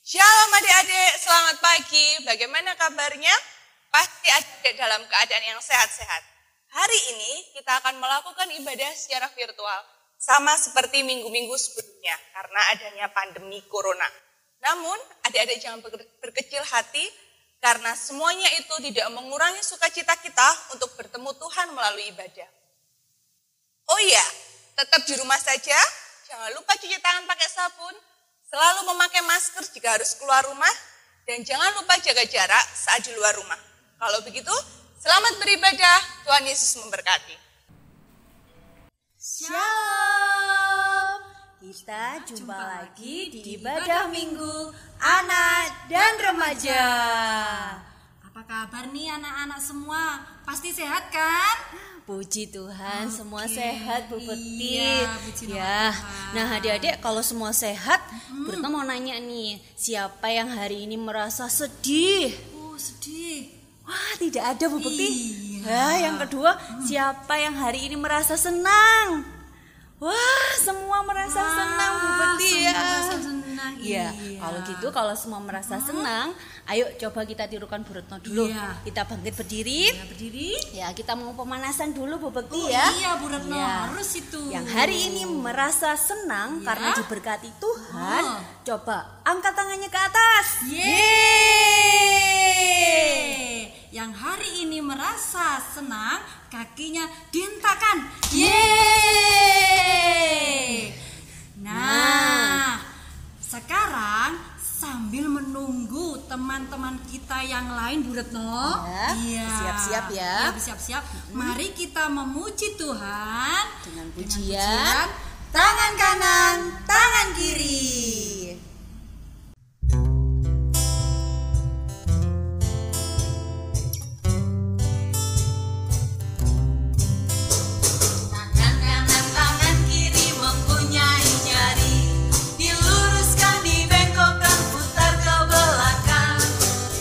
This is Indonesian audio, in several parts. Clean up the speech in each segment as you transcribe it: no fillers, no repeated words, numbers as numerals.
Shalom adik-adik, selamat pagi. Bagaimana kabarnya? Pasti adik dalam keadaan yang sehat-sehat. Hari ini kita akan melakukan ibadah secara virtual, sama seperti minggu-minggu sebelumnya, karena adanya pandemi corona. Namun, adik-adik jangan berkecil hati, karena semuanya itu tidak mengurangi sukacita kita untuk bertemu Tuhan melalui ibadah. Oh iya, tetap di rumah saja, jangan lupa cuci tangan pakai sabun, selalu memakai masker jika harus keluar rumah, dan jangan lupa jaga jarak saat di luar rumah. Kalau begitu, selamat beribadah, Tuhan Yesus memberkati. Shalom, kita jumpa lagi di ibadah minggu anak dan remaja. Apa kabar nih anak-anak semua? Pasti sehat kan? Puji Tuhan, semua Oke. sehat Bu Bekti. Iya, puji Ya, Tuhan. nah adik-adik kalau semua sehat, Berta mau nanya nih, siapa yang hari ini merasa sedih? Oh, sedih. Wah, tidak ada Bu Bekti. Iya. Nah, yang kedua, siapa yang hari ini merasa senang? Wah, semua merasa senang Bu Bekti ya. Semua merasa senang. Iya, kalau gitu kalau semua merasa senang, ayo coba kita tirukan Bu Retno dulu. Iya. Kita bangkit berdiri. Ya, berdiri. Ya, kita mau pemanasan dulu Bu Bekti Oh ya. iya Bu Retno, Iya. harus itu. Yang hari ini merasa senang Iya. karena diberkati Tuhan, Oh. coba angkat tangannya ke atas. Yeay! Yang hari ini merasa senang, kakinya dihentakkan. Yeay! Nah, sekarang sambil menunggu teman-teman kita yang lain Bu Retno, Ya, siap-siap ya. Siap-siap. Mari kita memuji Tuhan Dengan dengan pujian, tangan kanan, tangan kiri. Tangan kanan, tangan kiri mempunyai jari, diluruskan, dibengkokkan, putar ke belakang,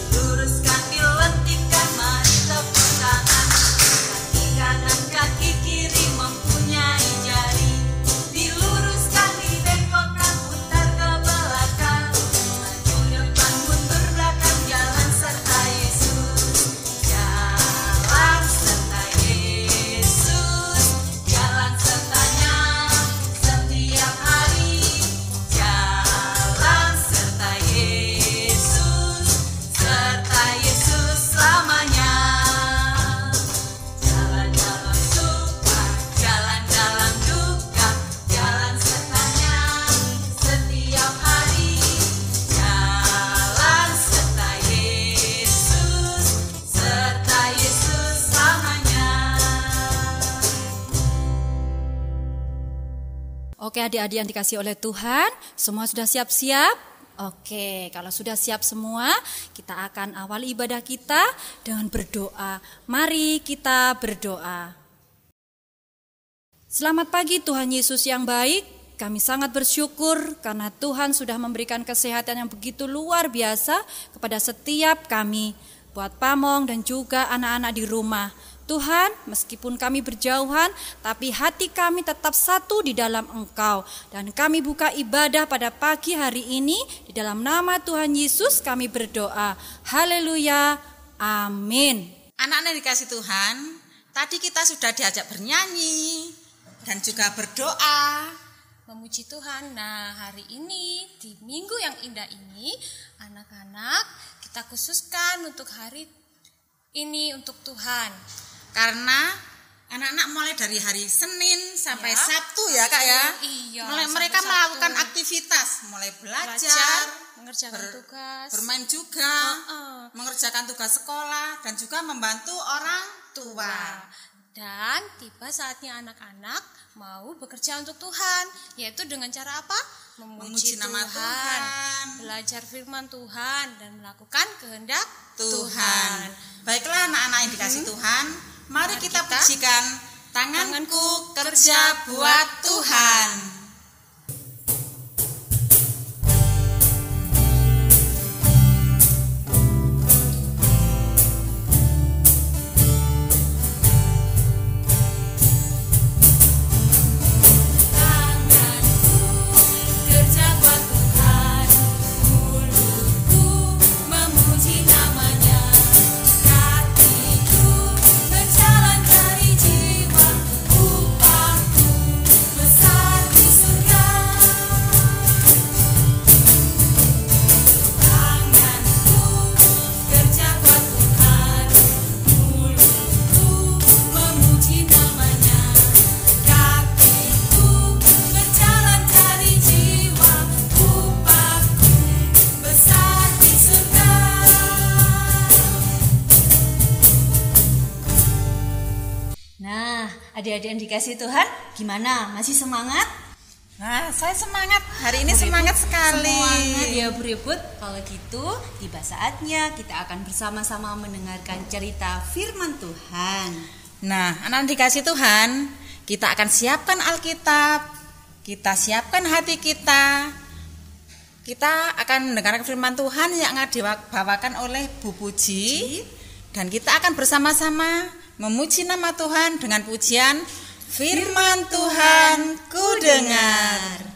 diluruskan, dilentikkan, mari tepuk tangan. Kaki kanan, kaki kiri mempunyai jari, diluruskan, dibengkokkan, putar ke belakang, maju depan, mundur belakang, jalan serta Yesus, jalan serta Yesus, jalan sertanya setiap hari, jalan serta Yesus selamanya. Jalan dalam suka, jalan dalam duka, jalan sertanya setiap hari, jalan serta Yesus selamanya. Oke adik-adik yang dikasih oleh Tuhan, semua sudah siap-siap? Oke, kalau sudah siap semua, kita akan awali ibadah kita dengan berdoa. Mari kita berdoa. Selamat pagi Tuhan Yesus yang baik, kami sangat bersyukur karena Tuhan sudah memberikan kesehatan yang begitu luar biasa kepada setiap kami, buat Pamong dan juga anak-anak di rumah. Tuhan, meskipun kami berjauhan, tapi hati kami tetap satu di dalam Engkau. Dan kami buka ibadah pada pagi hari ini, di dalam nama Tuhan Yesus kami berdoa. Haleluya, amin. Anak-anak dikasih Tuhan, tadi kita sudah diajak bernyanyi dan juga berdoa. Memuji Tuhan. Nah, hari ini di minggu yang indah ini, anak-anak kita khususkan untuk hari ini untuk Tuhan. Karena anak-anak mulai dari hari Senin sampai Ya. Sabtu ya Kak ya. Iya, Mereka sampai melakukan Sabtu. aktivitas, mulai Belajar, belajar, mengerjakan tugas, bermain juga, mengerjakan tugas sekolah dan juga membantu orang tua. Dan tiba saatnya anak-anak mau bekerja untuk Tuhan, yaitu dengan cara apa? Memuji nama Tuhan. Belajar firman Tuhan dan melakukan kehendak Tuhan. Baiklah anak-anak yang dikasih Tuhan, mari kita pujikan tanganku kerja buat Tuhan. Tanganku kerja buat Tuhan, Nah, adik-adik yang dikasih Tuhan, gimana? Masih semangat? Nah, saya semangat. Hari ini semangat sekali. Semangat ya Bu Ribut. Kalau gitu, tiba saatnya kita akan bersama-sama mendengarkan cerita firman Tuhan. Nah, anak dikasih Tuhan, kita akan siapkan Alkitab. Kita siapkan hati kita. Kita akan mendengarkan firman Tuhan yang akan dibawakan oleh Bu Puji. Dan kita akan bersama-sama memuji nama Tuhan dengan pujian Firman Tuhan ku dengar.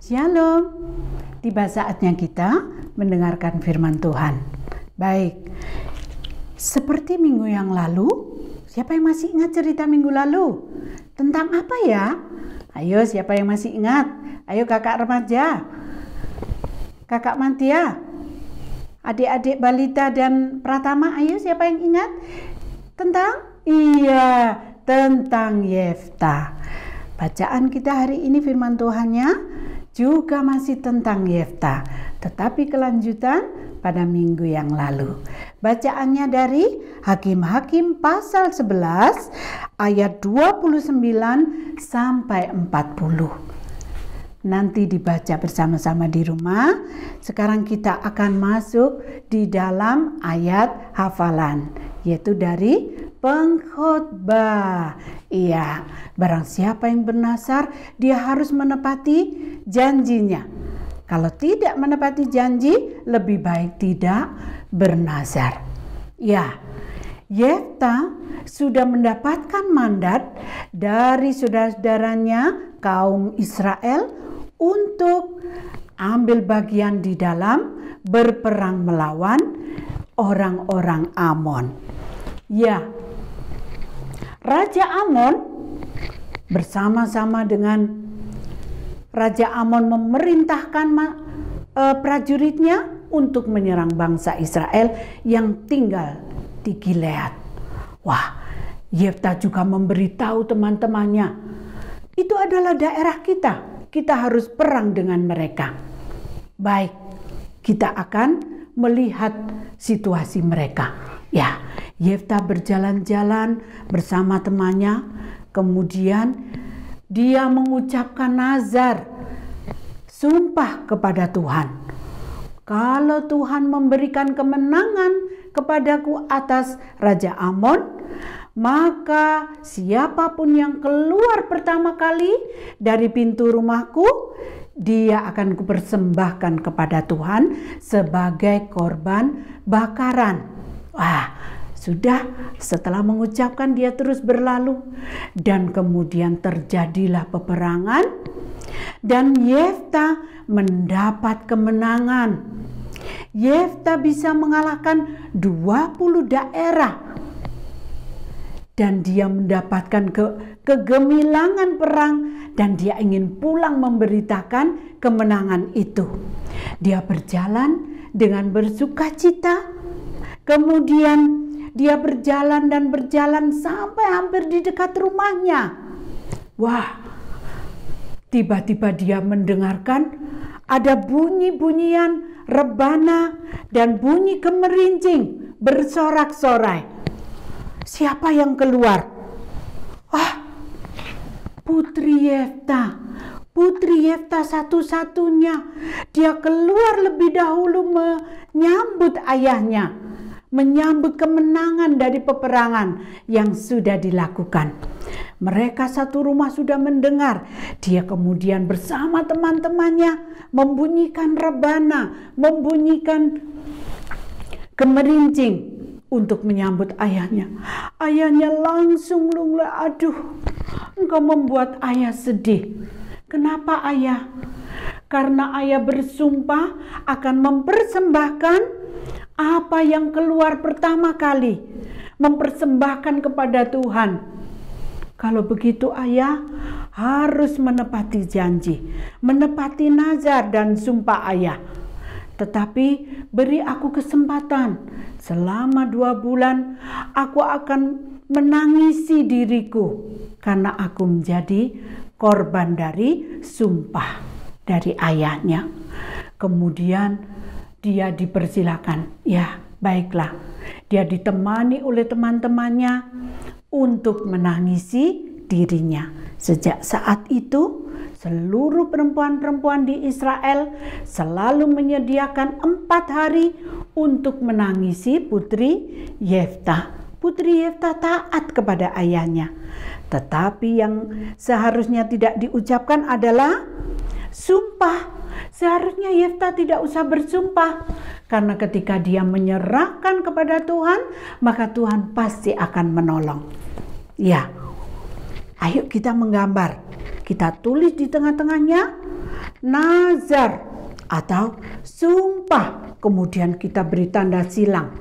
Shalom, tiba saatnya kita mendengarkan firman Tuhan. Baik, seperti minggu yang lalu, siapa yang masih ingat cerita minggu lalu? Tentang apa ya? Ayo, siapa yang masih ingat? Ayo kakak remaja, kakak mantia, adik-adik balita dan pratama, ayo siapa yang ingat? Tentang Yefta. Bacaan kita hari ini firman Tuhannya juga masih tentang Yefta, tetapi kelanjutan pada minggu yang lalu. Bacaannya dari Hakim-Hakim pasal 11 ayat 29 sampai 40. Nanti dibaca bersama-sama di rumah. Sekarang kita akan masuk di dalam ayat hafalan, yaitu dari pengkhotbah. Iya, barang siapa yang bernazar, dia harus menepati janjinya. Kalau tidak menepati janji, lebih baik tidak bernazar. Ya, Yefta sudah mendapatkan mandat dari saudara-saudaranya kaum Israel untuk ambil bagian di dalam berperang melawan orang-orang Amon. Ya, Raja Amon bersama-sama dengan Raja Amon memerintahkan prajuritnya untuk menyerang bangsa Israel yang tinggal di Gilead. Wah, Yefta juga memberitahu teman-temannya, itu adalah daerah kita, kita harus perang dengan mereka. Baik, kita akan melihat situasi mereka. Ya, Yefta berjalan-jalan bersama temannya, kemudian dia mengucapkan nazar, sumpah kepada Tuhan. Kalau Tuhan memberikan kemenangan kepadaku atas Raja Amon, maka siapapun yang keluar pertama kali dari pintu rumahku, dia akan kupersembahkan kepada Tuhan sebagai korban bakaran. Wah, sudah, setelah mengucapkan dia terus berlalu dan kemudian terjadilah peperangan dan Yefta mendapat kemenangan. Yefta bisa mengalahkan 20 daerah dan dia mendapatkan kegemilangan perang dan dia ingin pulang memberitakan kemenangan itu. Dia berjalan dengan bersukacita. Kemudian dia berjalan dan berjalan sampai hampir di dekat rumahnya. Wah, tiba-tiba dia mendengarkan ada bunyi-bunyian rebana dan bunyi gemerincing bersorak-sorai. Siapa yang keluar? Putri Yefta. Putri Yefta satu-satunya. Dia keluar lebih dahulu menyambut ayahnya. Menyambut kemenangan dari peperangan yang sudah dilakukan. Mereka satu rumah sudah mendengar. Dia kemudian bersama teman-temannya membunyikan rebana, membunyikan gemerincing untuk menyambut ayahnya. Ayahnya langsung lunglai, aduh, engkau membuat ayah sedih. Kenapa ayah? Karena ayah bersumpah akan mempersembahkan apa yang keluar pertama kali, mempersembahkan kepada Tuhan. Kalau begitu ayah harus menepati janji, menepati nazar dan sumpah ayah. Tetapi beri aku kesempatan, selama 2 bulan aku akan menangisi diriku karena aku menjadi korban dari sumpah dari ayahnya. Kemudian dia dipersilakan, ya baiklah, dia ditemani oleh teman-temannya untuk menangisi dirinya. Sejak saat itu seluruh perempuan-perempuan di Israel selalu menyediakan 4 hari untuk menangisi Putri Yefta. Putri Yefta taat kepada ayahnya. Tetapi yang seharusnya tidak diucapkan adalah sumpah. Seharusnya Yefta tidak usah bersumpah. Karena ketika dia menyerahkan kepada Tuhan, maka Tuhan pasti akan menolong. Ya, ayo kita menggambar. Kita tulis di tengah-tengahnya nazar atau sumpah. Kemudian kita beri tanda silang.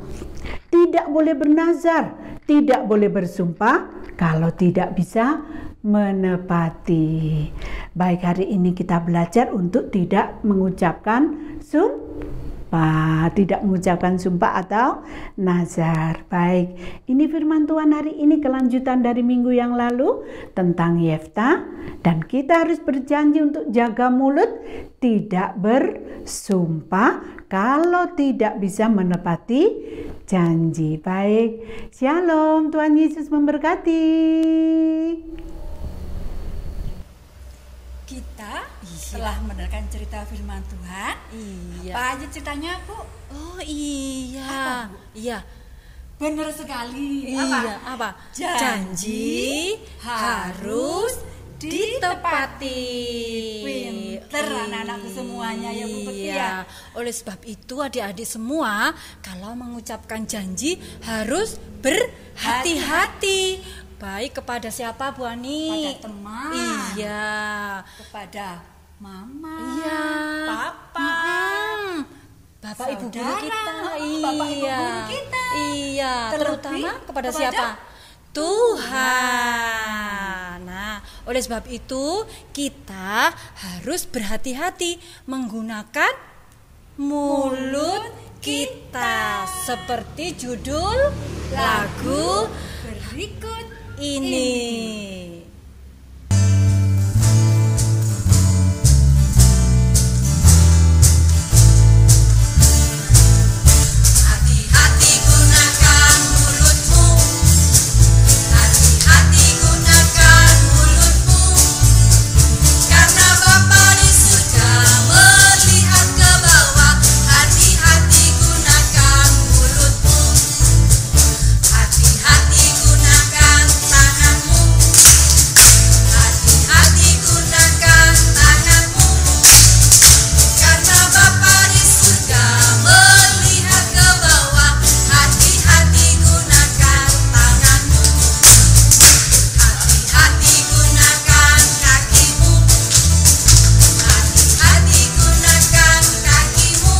Tidak boleh bernazar, tidak boleh bersumpah kalau tidak bisa menepati. Baik, hari ini kita belajar untuk tidak mengucapkan sumpah, tidak mengucapkan sumpah atau nazar. Baik, ini firman Tuhan hari ini kelanjutan dari minggu yang lalu tentang Yefta, dan kita harus berjanji untuk jaga mulut, tidak bersumpah kalau tidak bisa menepati janji. Baik, shalom, Tuhan Yesus memberkati. Kita setelah mendengarkan cerita firman Tuhan. Iya. Apa aja ceritanya, Bu? Oh iya. Iya. Benar sekali. Iya, apa? Janji harus ditepati. Pinter anak-anakku semuanya ya Bu Peti ya. Iya. Oleh sebab itu adik-adik semua kalau mengucapkan janji harus berhati-hati. Baik kepada siapa, Bu Ani? Kepada teman. Iya. Kepada mama. Iya. Papa. Bapak ibu guru Saudara. kita. Bapak ibu Iya. guru kita. Iya. Terlebih Terutama kepada kepada siapa? Tuhan. Nah, oleh sebab itu kita harus berhati-hati menggunakan mulut kita seperti judul lagu Berikut ini. Hati-hati gunakan mulutmu, hati-hati gunakan mulutmu, karena Bapa di surga melihat ke bawah. Hati-hati gunakan mulutmu, hati-hati gunakan tanganmu, hati-hati gunakan tanganmu, karena Bapa di surga melihat ke bawah. Hati-hati gunakan tanganmu, hati-hati gunakan kakimu, hati-hati gunakan kakimu,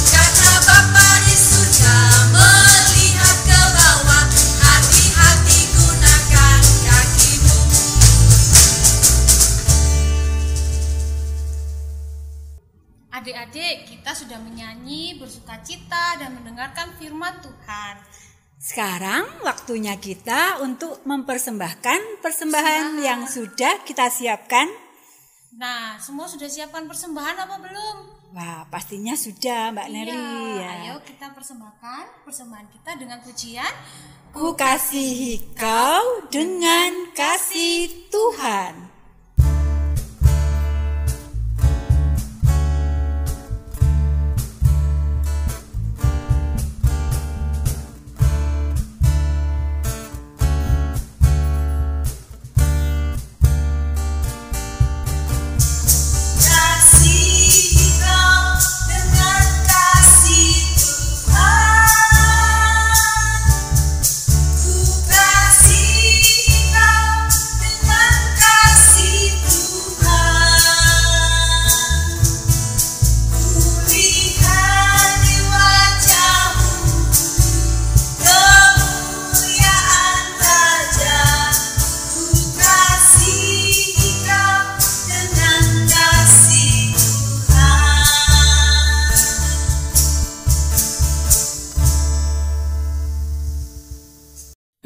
karena Bapa di surga melihat ke bawah. Hati-hati gunakan kakimu. Adik-adik, kita sudah menyanyi, bersukacita, dan mendengarkan firman Tuhan. Sekarang waktunya kita untuk mempersembahkan persembahan yang sudah kita siapkan. Nah, semua sudah siapkan persembahan apa belum? Wah, pastinya sudah Mbak Neri ya. Ayo kita persembahkan persembahan kita dengan pujian Ku kasihi kau dengan kasih Tuhan. Kasihi kau dengan kasih Tuhan. Ku kasihi kau dengan kasih Tuhan. Ku lihat di wajahmu kemuliaan Raja. Ku kasihi kau dengan kasih Tuhan.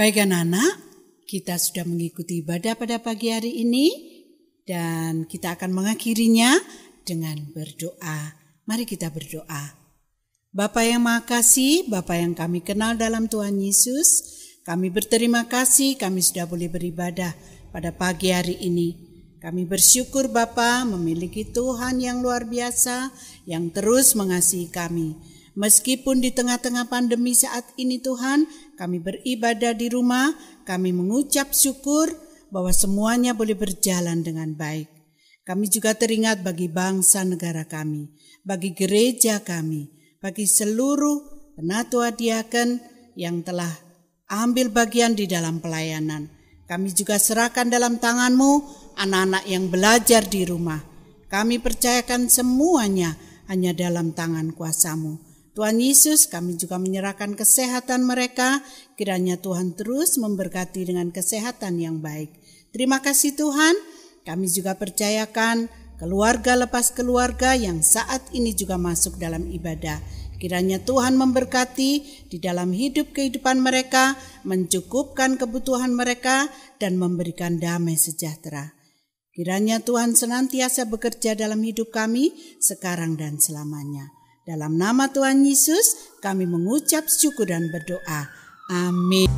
Baik anak-anak, kita sudah mengikuti ibadah pada pagi hari ini dan kita akan mengakhirinya dengan berdoa. Mari kita berdoa. Bapa yang Maha Kasih, Bapa yang kami kenal dalam Tuhan Yesus, kami berterima kasih kami sudah boleh beribadah pada pagi hari ini. Kami bersyukur Bapa memiliki Tuhan yang luar biasa yang terus mengasihi kami. Meskipun di tengah-tengah pandemi saat ini Tuhan, kami beribadah di rumah, kami mengucap syukur bahwa semuanya boleh berjalan dengan baik. Kami juga teringat bagi bangsa negara kami, bagi gereja kami, bagi seluruh penatua diaken yang telah ambil bagian di dalam pelayanan. Kami juga serahkan dalam tangan-Mu anak-anak yang belajar di rumah. Kami percayakan semuanya hanya dalam tangan kuasa-Mu. Tuhan Yesus, kami juga menyerahkan kesehatan mereka, kiranya Tuhan terus memberkati dengan kesehatan yang baik. Terima kasih Tuhan, kami juga percayakan keluarga lepas keluarga yang saat ini juga masuk dalam ibadah. Kiranya Tuhan memberkati di dalam hidup kehidupan mereka, mencukupkan kebutuhan mereka, dan memberikan damai sejahtera. Kiranya Tuhan senantiasa bekerja dalam hidup kami, sekarang dan selamanya. Dalam nama Tuhan Yesus, kami mengucap syukur dan berdoa. Amin.